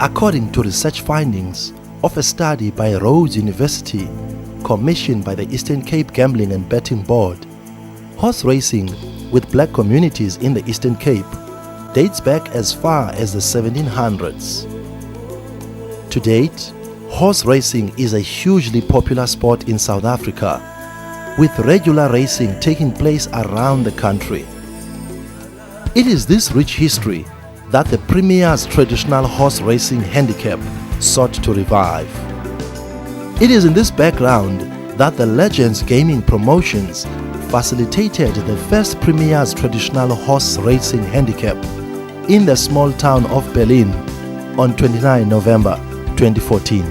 According to research findings of a study by Rhodes University commissioned by the Eastern Cape Gambling and Betting Board, horse racing with black communities in the Eastern Cape dates back as far as the 1700s. To date, horse racing is a hugely popular sport in South Africa, with regular racing taking place around the country. It is this rich history that the Premier's traditional horse racing handicap sought to revive. It is in this background that the Legends Gaming Promotions facilitated the first Premier's traditional horse racing handicap in the small town of Berlin on 29 November 2014.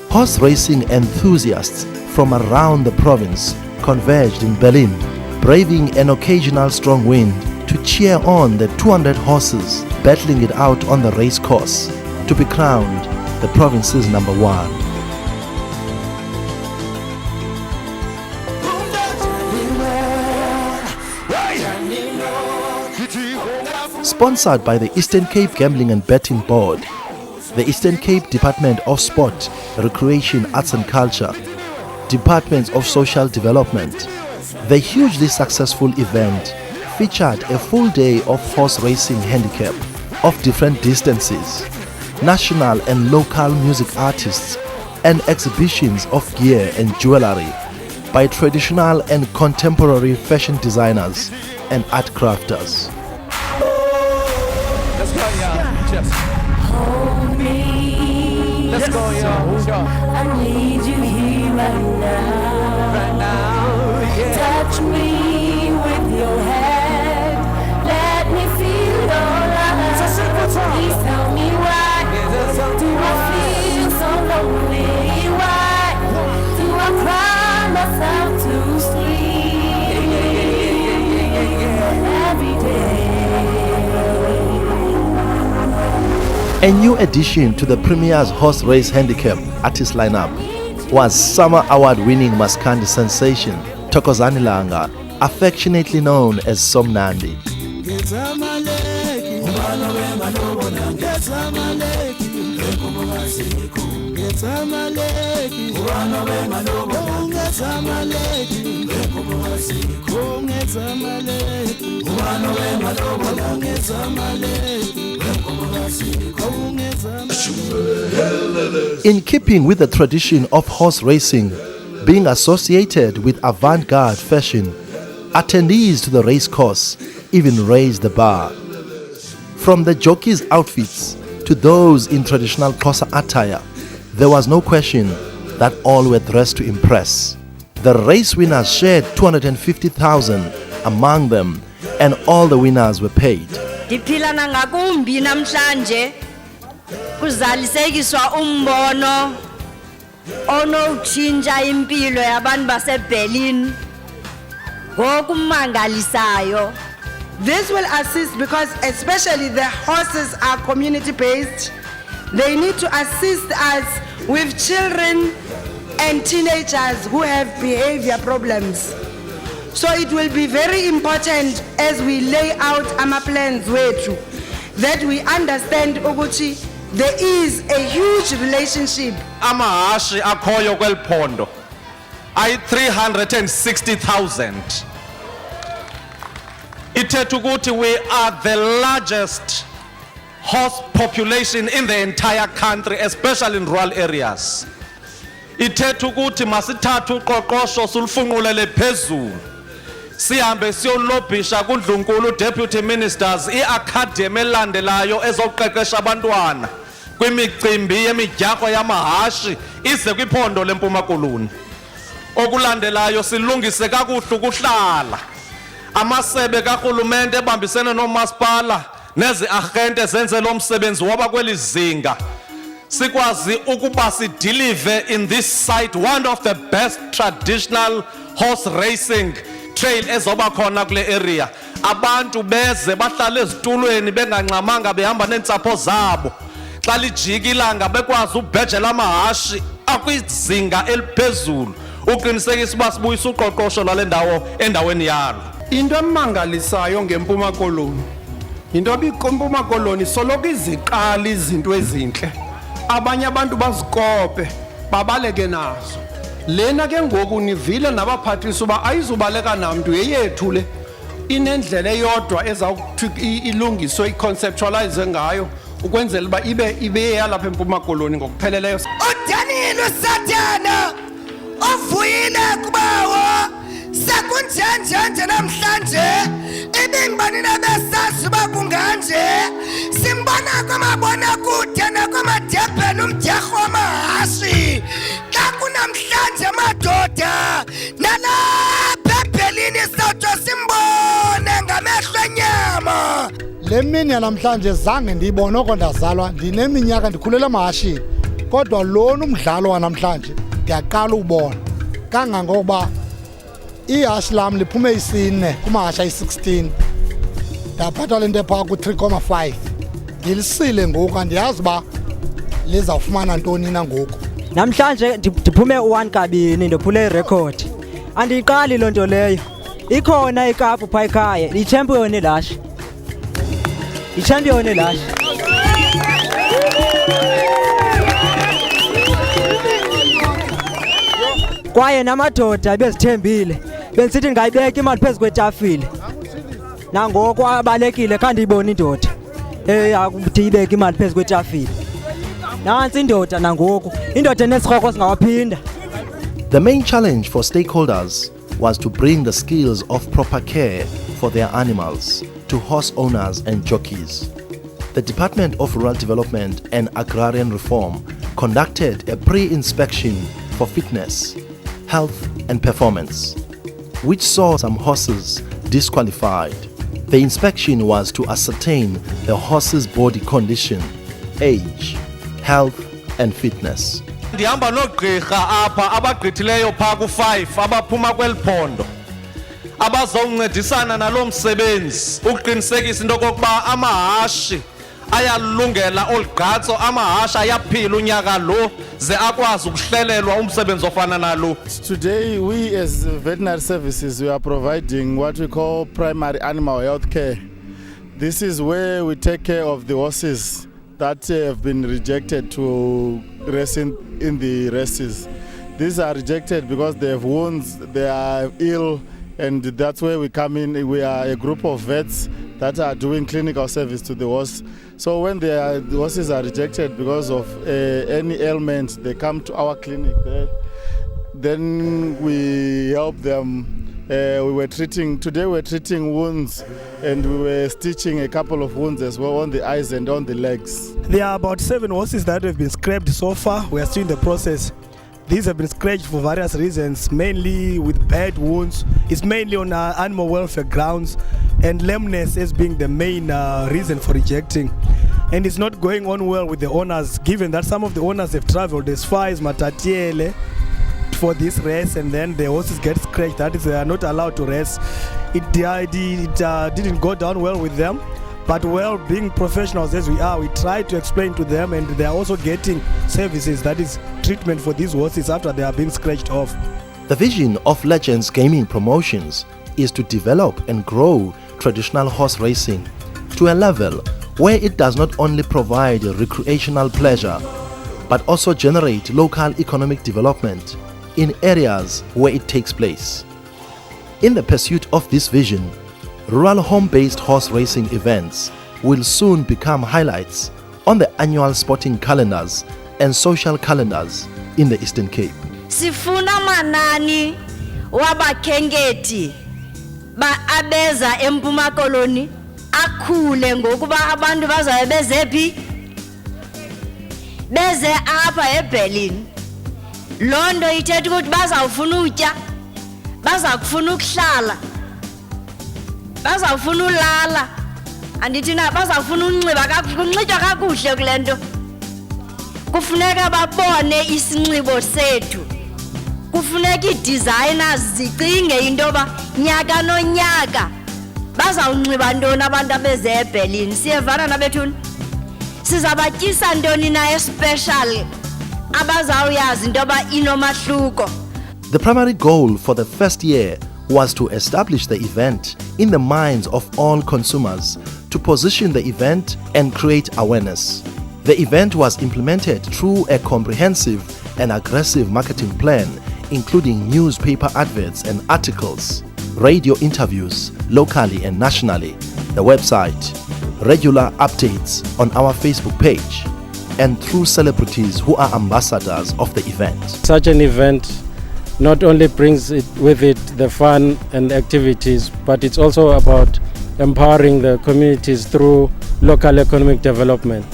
Horse racing enthusiasts from around the province converged in Berlin, braving an occasional strong wind to cheer on the 200 horses battling it out on the race course to be crowned the province's number one. Sponsored by the Eastern Cape Gambling and Betting Board, the Eastern Cape Department of Sport, Recreation, Arts and Culture, Departments of Social Development, the hugely successful event featured a full day of horse racing handicap of different distances, national and local music artists, and exhibitions of gear and jewelry by traditional and contemporary fashion designers and art crafters. Let's go, y'all. Cheers. Hold me. Let's go, y'all. Sure. I need you here right now. Right now, yeah. Touch me with your hand. Let me feel your love. It's a simple song. Please tell me why. Do I feel so lonely? Why do I cry myself to sleep every day? A new addition to the Premier's horse race handicap artist lineup was Summer Award-winning Maskandi sensation Thokozani Langa, affectionately known as Somnandi. In keeping with the tradition of horse racing being associated with avant-garde fashion, attendees to the race course even raised the bar. From the jockeys' outfits to those in traditional Xhosa attire, there was no question that all were dressed to impress. The race winners shared 250,000 among them, and all the winners were paid. Ndiphila nangakumbi namhlanje kuzalisekiswa umbono onotshintsha impilo yabantu baseBerlin ngokumangalisayo. This will assist because especially the horses are community based. They need to assist us with children and teenagers who have behavior problems. So it will be very important as we lay out our plans wethu that we understand ukuthi there is a huge relationship. Amahashi akhoyo kweliphondo ay 360,000. Ithetha ukuthi we are the largest horse population in the entire country, especially in rural areas. Ithetha ukuthi masithathe uqoqosho sulfunqulele phezulu. Sihambe siyolobhisha kuNdlunkulu deputy ministers iacademy elandelayo ezoqeqesha abantwana kwimicimbi yemidyarho yamahashi ize kwiphondo leMpuma Koloni. Okulandelayo silungise kakuhle ukuhlala. Amasebe kaRhulumente ebambisene nomasipala nezi agente zenze lo msebenzi waba kwelizinga. Sikwazi ukuba sideliver in this site one of the best traditional horse racing trail ezoba khona kule area. Abantu beze bahlale ezitulweni benganxamanga behamba nentsapho zabo. Xa lijika ilanga bekwazi ubhejela amahashi akwizinga eliphezulu. Uqinisekisa uba sibuyisa uqoqosho lale ndawo endaweni yalo. Into emangalisayo ngeMpuma Koloni Into ebiKompuma Koloni soloko iziqala izinto ezintle. Abanye abantu bazikope babaleke nazo. Lena ke ngoku nivile nabaphathisa uba ayizubaleka namntu yeyethu le. Inendlela eyodwa ezawuthi ilungiswe iconceptualize ngayo ukwenzela uba ibe yalapha eMpuma Koloni ngokupheleleyo. uDaniel uSathana uvuyile kubawo sekunjenje namhlanje ibingibani nabesazi uba kunganje simbona kwamabona kude nakwamadebheni umdyarho wamahashi xa kunamhlanje madoda nalapha eBhelini sawutsho simbone ngamehlo enyama. Le mini yanamhlanje zange ndiyibone oko ndazalwa ndineminyaka ndikhulela emahashini kodwa lona umdlalo wanamhlanje ndiyaqala ubona kangangokuba ihashi lam liphume isine kumahasha ayi-16 ndaphatha le nto ephaa ku-3,5 ndilisile ngoku andiyazi uba lizawufumana ntoni na ngoku. Namhlanje ndiphume u-1 kabini ndophule irekhodi. Andiyiqali loo nto leyo. Ikhona ikapu phaa ekhaya, yi-champion elashi. Yi-champion elashi. Kwaye namadoda bezithembile. Benisithi ndingayibeka imali phezu kwetafile. Nangoku abalekile khange ndiyibone indoda. Akuthi ibeke imali phezu kwetafile. Nansi indoda nangoku. Indoda enesirhoko singawaphinda. The main challenge for stakeholders was to bring the skills of proper care for their animals to horse owners and jockeys. The Department of Rural Development and Agrarian Reform conducted a pre-inspection for fitness, health and performance, which saw some horses disqualified. The inspection was to ascertain the horse's body condition, age, health and fitness. Ndihamba nogqirha apha abagqithileyo phaa ku-5 abaphuma kweli phondo abazawuncedisana nalo msebenzi ukuqinisekisa into okokuba amahashi ayalungela olu gqatso, amahashi ayaphila unyaka lo ze akwazi ukuhlelelwa umsebenzi ofana nalo. Today we as veterinary services we are providing what we call primary animal health care. This is where we take care of the horses that have been rejected to race in the races. These are rejected because they have wounds, they are ill, and that's where we come in. We are a group of vets that are doing clinical service to the horse. So when the horses are rejected because of any ailment, they come to our clinic there. Then we help them. Today we were treating wounds and we were stitching a couple of wounds as well on the eyes and on the legs. There are about 7 horses that have been scraped so far. We are still in the process. These have been scratched for various reasons, mainly with bad wounds. It's mainly on animal welfare grounds, and lameness as being the main reason for rejecting. And it's not going on well with the owners, given that some of the owners have traveled as far as Matatiele for this race, and then the horses get scratched. That is, they are not allowed to race. It didn't go down well with them. But well, being professionals as we are, we try to explain to them, and they are also getting services, that is treatment for these horses after they have been scratched off. The vision of Legends Gaming Promotions is to develop and grow traditional horse racing to a level where it does not only provide recreational pleasure, but also generate local economic development in areas where it takes place. In the pursuit of this vision, rural home-based horse racing events will soon become highlights on the annual sporting calendars and social calendars in the Eastern Cape. Sifuna manani wabakhenketi abeza eMpuma Koloni akhule ngokuba abantu bazabe bezephi beze apha eBhelini. Loo nto ithetha ukuthi bazawufuna utya, bazakufuna ukuhlala, bazawufuna ulala, andithi na bazawufuna unxiba kunxitywa kakuhle kule nto. Kufuneka babone isinxibo sethu, kufuneka ii-designers zicinge into yoba nyaka nonyaka bazawunxiba ntoni abantu abeze eBhelini. Siyevana nabethuni, sizabatyisa ntoni na especial abazawuyazi into yoba inomahluko. The primary goal for the first year was to establish the event in the minds of all consumers to position the event and create awareness. The event was implemented through a comprehensive and aggressive marketing plan, including newspaper adverts and articles, radio interviews locally and nationally, the website, regular updates on our Facebook page, and through celebrities who are ambassadors of the event. Such an event not only brings with it the fun and activities, but it's also about empowering the communities through local economic development.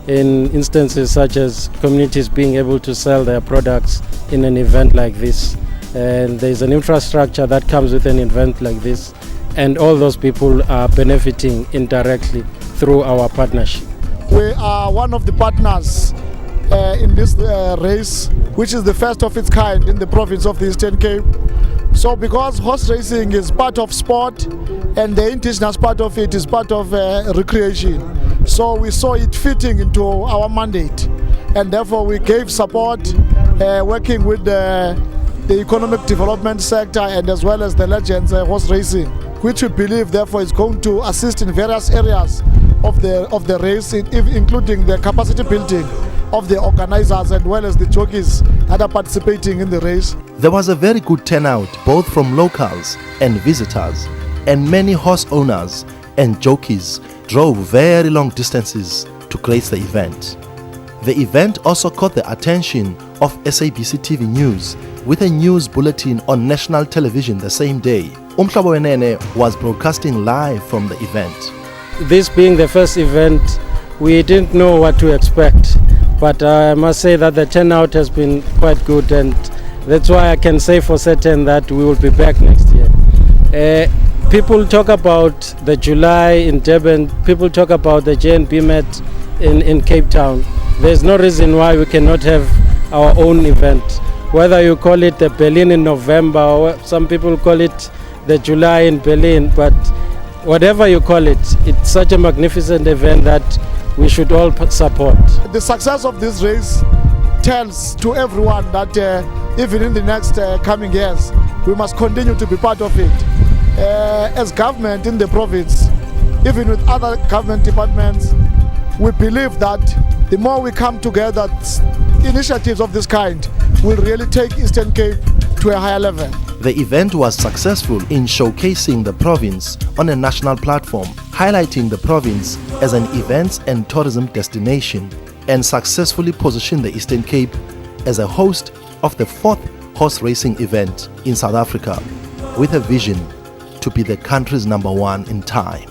In instances such as communities being able to sell their products in an event like this. And there's an infrastructure that comes with an event like this, and all those people are benefiting indirectly through our partnership. We are one of the partners in this race, which is the first of its kind in the province of the Eastern Cape. So because horse racing is part of sport and the indigenous part of it is part of recreation, so we saw it fitting into our mandate, and therefore we gave support working with the economic development sector and as well as the Legends horse racing, which we believe therefore is going to assist in various areas of the race, including the capacity building of the organizers as well as the jockeys that are participating in the race. There was a very good turnout both from locals and visitors, and many horse owners and jockeys drove very long distances to grace the event. The event also caught the attention of SABC TV News with a news bulletin on national television the same day. Umhlaba Wenene was broadcasting live from the event. This being the first event, we didn't know what to expect, but I must say that the turnout has been quite good, and that's why I can say for certain that we will be back next year. People talk about the July in Durban, people talk about the JNB Met in Cape Town. There's no reason why we cannot have our own event. Whether you call it the Berlin in November, or some people call it the July in Berlin, but whatever you call it, it's such a magnificent event that we should all support. The success of this race tells to everyone that even in the next coming years, we must continue to be part of it. As government in the province, even with other government departments, we believe that the more we come together, initiatives of this kind will really take Eastern Cape to a higher level. The event was successful in showcasing the province on a national platform, highlighting the province as an events and tourism destination, and successfully positioned the Eastern Cape as a host of the 4th horse racing event in South Africa, with a vision to be the country's #1 in time.